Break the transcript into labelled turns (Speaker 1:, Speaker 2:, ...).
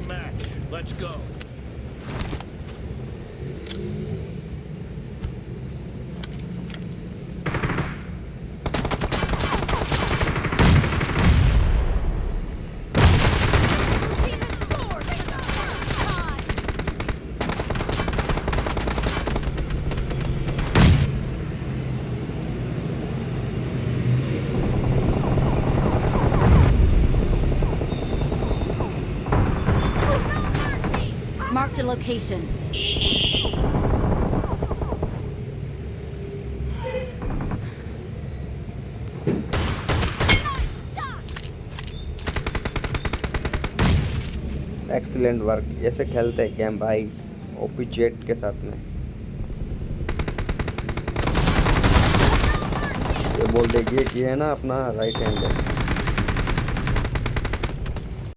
Speaker 1: wrestling match. Let's go.
Speaker 2: Marked a location.
Speaker 3: Excellent work. ऐसे खेलते हैं गेम भाई, ओपी जेट के साथ में। ये बोल देगी कि है ना अपना राइट हैंड है।